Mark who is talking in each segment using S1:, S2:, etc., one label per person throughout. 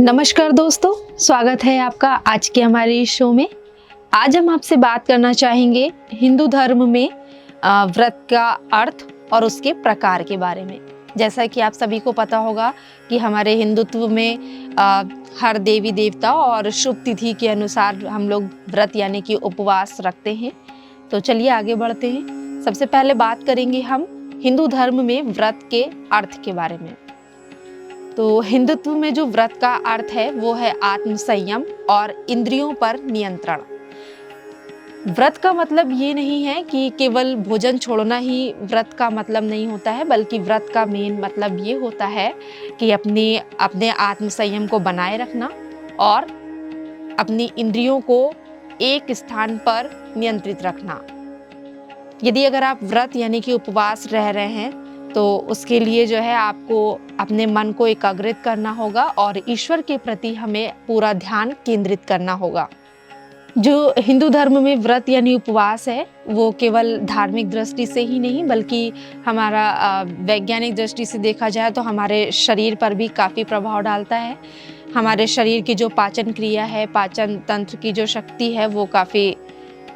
S1: नमस्कार दोस्तों, स्वागत है आपका आज के हमारे इस शो में। आज हम आपसे बात करना चाहेंगे हिंदू धर्म में व्रत का अर्थ और उसके प्रकार के बारे में। जैसा कि आप सभी को पता होगा कि हमारे हिंदुत्व में हर देवी देवता और शुभ तिथि के अनुसार हम लोग व्रत यानी कि उपवास रखते हैं। तो चलिए आगे बढ़ते हैं। सबसे पहले बात करेंगे हम हिंदू धर्म में व्रत के अर्थ के बारे में। तो हिंदुत्व में जो व्रत का अर्थ है वो है आत्म संयम और इंद्रियों पर नियंत्रण। व्रत का मतलब ये नहीं है कि केवल भोजन छोड़ना ही व्रत का मतलब नहीं होता है, बल्कि व्रत का मेन मतलब ये होता है कि अपने आत्म संयम को बनाए रखना और अपनी इंद्रियों को एक स्थान पर नियंत्रित रखना। यदि अगर आप व्रत यानी कि उपवास रह रहे हैं तो उसके लिए जो है आपको अपने मन को एकाग्रित करना होगा और ईश्वर के प्रति हमें पूरा ध्यान केंद्रित करना होगा। जो हिंदू धर्म में व्रत यानी उपवास है वो केवल धार्मिक दृष्टि से ही नहीं बल्कि हमारा वैज्ञानिक दृष्टि से देखा जाए तो हमारे शरीर पर भी काफ़ी प्रभाव डालता है। हमारे शरीर की जो पाचन क्रिया है, पाचन तंत्र की जो शक्ति है वो काफ़ी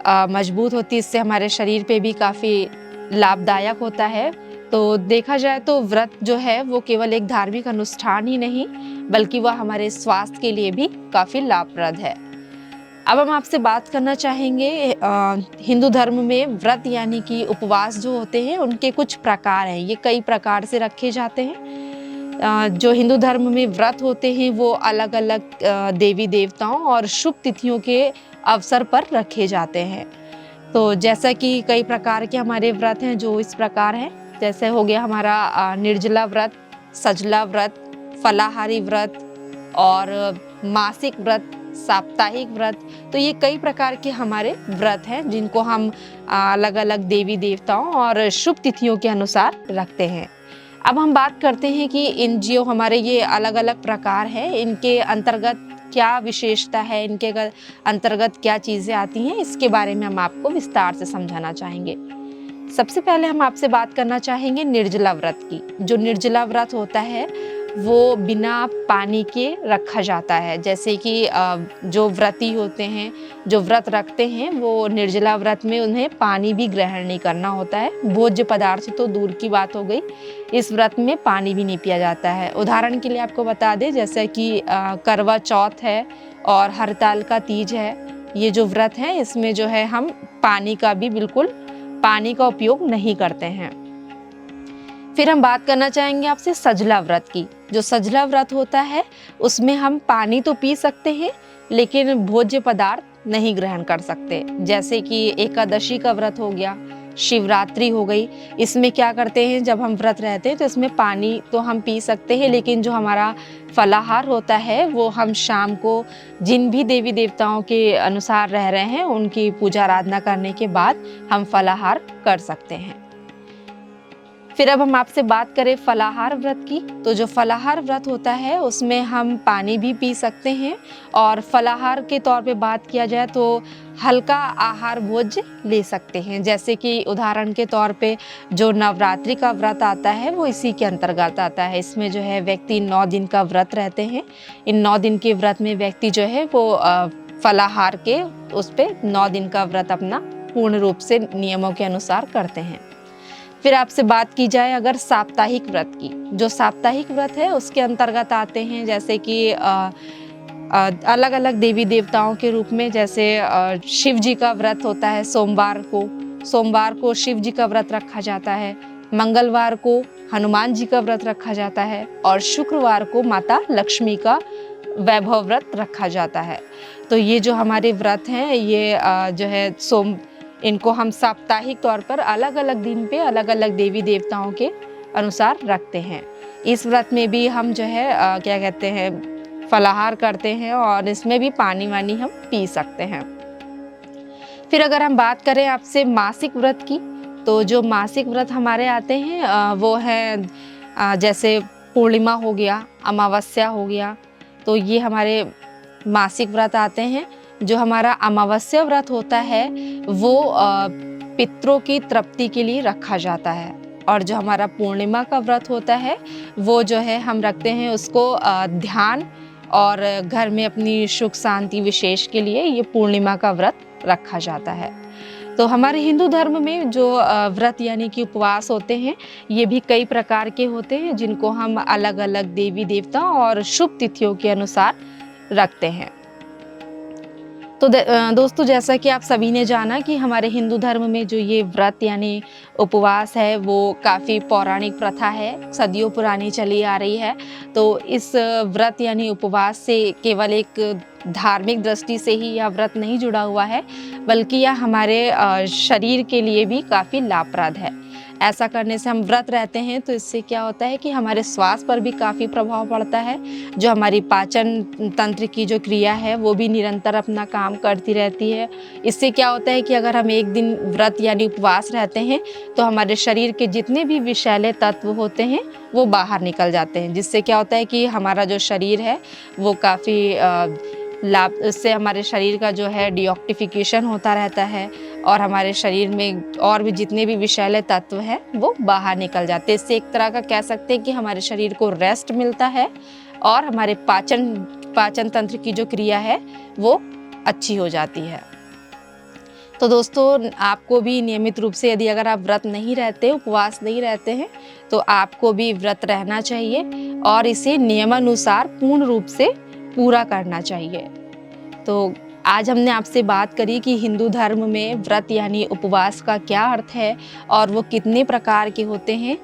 S1: मजबूत होती है। इससे हमारे शरीर पे भी काफ़ी लाभदायक होता है। तो देखा जाए तो व्रत जो है वो केवल एक धार्मिक अनुष्ठान ही नहीं बल्कि वह हमारे स्वास्थ्य के लिए भी काफ़ी लाभप्रद है। अब हम आपसे बात करना चाहेंगे हिंदू धर्म में व्रत यानी कि उपवास जो होते हैं उनके कुछ प्रकार हैं। ये कई प्रकार से रखे जाते हैं। जो हिंदू धर्म में व्रत होते हैं वो अलग अलग देवी देवताओं और शुभ तिथियों के अवसर पर रखे जाते हैं। तो जैसा कि कई प्रकार के हमारे व्रत हैं जो इस प्रकार हैं, जैसे हो गया हमारा निर्जला व्रत, सजला व्रत, फलाहारी व्रत और मासिक व्रत, साप्ताहिक व्रत। तो ये कई प्रकार के हमारे व्रत हैं जिनको हम अलग अलग देवी देवताओं और शुभ तिथियों के अनुसार रखते हैं। अब हम बात करते हैं कि इन जो हमारे ये अलग अलग प्रकार हैं इनके अंतर्गत क्या विशेषता है, इनके अंतर्गत क्या चीज़ें आती हैं, इसके बारे में हम आपको विस्तार से समझाना चाहेंगे। सबसे पहले हम आपसे बात करना चाहेंगे निर्जला व्रत की। जो निर्जला व्रत होता है वो बिना पानी के रखा जाता है। जैसे कि जो व्रती होते हैं, जो व्रत रखते हैं, वो निर्जला व्रत में उन्हें पानी भी ग्रहण नहीं करना होता है। भोज्य पदार्थ तो दूर की बात हो गई, इस व्रत में पानी भी नहीं पिया जाता है। उदाहरण के लिए आपको बता दें, जैसे कि करवा चौथ है और हरताल तीज है, ये जो व्रत है इसमें जो है हम पानी का उपयोग नहीं करते हैं। फिर हम बात करना चाहेंगे आपसे सजला व्रत की। जो सजला व्रत होता है उसमें हम पानी तो पी सकते हैं लेकिन भोज्य पदार्थ नहीं ग्रहण कर सकते। जैसे कि एकादशी का व्रत हो गया, शिवरात्रि हो गई। इसमें क्या करते हैं, जब हम व्रत रहते हैं तो इसमें पानी तो हम पी सकते हैं लेकिन जो हमारा फलाहार होता है वो हम शाम को जिन भी देवी देवताओं के अनुसार रह रहे हैं उनकी पूजा आराधना करने के बाद हम फलाहार कर सकते हैं। फिर अब हम आपसे बात करें फलाहार व्रत की। तो जो फलाहार व्रत होता है उसमें हम पानी भी पी सकते हैं और फलाहार के तौर पे बात किया जाए तो हल्का आहार भोज्य ले सकते हैं। जैसे कि उदाहरण के तौर पे जो नवरात्रि का व्रत आता है वो इसी के अंतर्गत आता है। इसमें जो है व्यक्ति 9 दिन का व्रत रहते हैं। इन 9 दिन के व्रत में व्यक्ति जो है वो फलाहार के उस पे 9 दिन का व्रत अपना पूर्ण रूप से नियमों के अनुसार करते हैं। फिर आपसे बात की जाए अगर साप्ताहिक व्रत की। जो साप्ताहिक व्रत है उसके अंतर्गत आते हैं जैसे कि अलग अलग देवी देवताओं के रूप में, जैसे शिव जी का व्रत होता है सोमवार को शिव जी का व्रत रखा जाता है, मंगलवार को हनुमान जी का व्रत रखा जाता है और शुक्रवार को माता लक्ष्मी का वैभव व्रत रखा जाता है। तो ये जो हमारे व्रत हैं ये जो है इनको हम साप्ताहिक तौर पर अलग अलग दिन पे अलग अलग देवी देवताओं के अनुसार रखते हैं। इस व्रत में भी हम जो है क्या कहते हैं फलाहार करते हैं और इसमें भी पानी वानी हम पी सकते हैं। फिर अगर हम बात करें आपसे मासिक व्रत की, तो जो मासिक व्रत हमारे आते हैं वो है जैसे पूर्णिमा हो गया, अमावस्या हो गया। तो ये हमारे मासिक व्रत आते हैं। जो हमारा अमावस्या व्रत होता है वो पितरों की तृप्ति के लिए रखा जाता है और जो हमारा पूर्णिमा का व्रत होता है वो जो है हम रखते हैं उसको ध्यान और घर में अपनी सुख शांति विशेष के लिए ये पूर्णिमा का व्रत रखा जाता है। तो हमारे हिंदू धर्म में जो व्रत यानी कि उपवास होते हैं, ये भी कई प्रकार के होते हैं, जिनको हम अलग अलग देवी देवता और शुभ तिथियों के अनुसार रखते हैं। तो दोस्तों, जैसा कि आप सभी ने जाना कि हमारे हिंदू धर्म में जो ये व्रत यानी उपवास है वो काफ़ी पौराणिक प्रथा है, सदियों पुरानी चली आ रही है। तो इस व्रत यानी उपवास से केवल एक धार्मिक दृष्टि से ही यह व्रत नहीं जुड़ा हुआ है, बल्कि यह हमारे शरीर के लिए भी काफ़ी लाभप्रद है। ऐसा करने से हम व्रत रहते हैं तो इससे क्या होता है कि हमारे स्वास्थ्य पर भी काफ़ी प्रभाव पड़ता है। जो हमारी पाचन तंत्र की जो क्रिया है वो भी निरंतर अपना काम करती रहती है। इससे क्या होता है कि अगर हम एक दिन व्रत यानी उपवास रहते हैं तो हमारे शरीर के जितने भी विषैले तत्व होते हैं वो बाहर निकल जाते हैं, जिससे क्या होता है कि हमारा जो शरीर है वो काफ़ी लाभ, इससे हमारे शरीर का जो है डिटॉक्सिफिकेशन होता रहता है और हमारे शरीर में और भी जितने भी विषैले तत्व हैं वो बाहर निकल जाते हैं। इससे एक तरह का कह सकते हैं कि हमारे शरीर को रेस्ट मिलता है और हमारे पाचन तंत्र की जो क्रिया है वो अच्छी हो जाती है। तो दोस्तों, आपको भी नियमित रूप से, यदि अगर आप व्रत नहीं रहते, उपवास नहीं रहते हैं, तो आपको भी व्रत रहना चाहिए और इसे नियमानुसार पूर्ण रूप से पूरा करना चाहिए। तो आज हमने आपसे बात करी कि हिंदू धर्म में व्रत यानी उपवास का क्या अर्थ है और वो कितने प्रकार के होते हैं।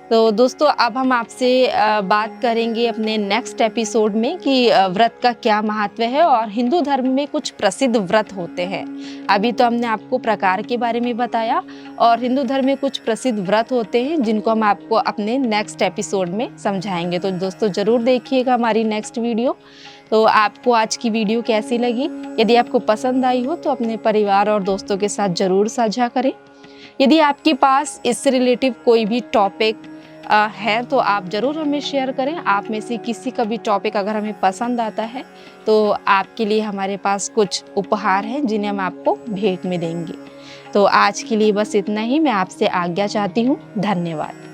S1: तो दोस्तों, अब हम आपसे बात करेंगे अपने नेक्स्ट एपिसोड में कि व्रत का क्या महत्व है और हिंदू धर्म में कुछ प्रसिद्ध व्रत होते हैं। अभी तो हमने आपको प्रकार के बारे में बताया और हिंदू धर्म में कुछ प्रसिद्ध व्रत होते हैं जिनको हम आपको अपने नेक्स्ट एपिसोड में समझाएंगे। तो दोस्तों, ज़रूर देखिएगा हमारी नेक्स्ट वीडियो। तो आपको आज की वीडियो कैसी लगी? यदि आपको पसंद आई हो तो अपने परिवार और दोस्तों के साथ ज़रूर साझा करें। यदि आपके पास इससे रिलेटिव कोई भी टॉपिक है तो आप ज़रूर हमें शेयर करें। आप में से किसी का भी टॉपिक अगर हमें पसंद आता है तो आपके लिए हमारे पास कुछ उपहार हैं जिन्हें हम आपको भेंट में देंगे। तो आज के लिए बस इतना ही। मैं आपसे आज्ञा चाहती हूँ। धन्यवाद।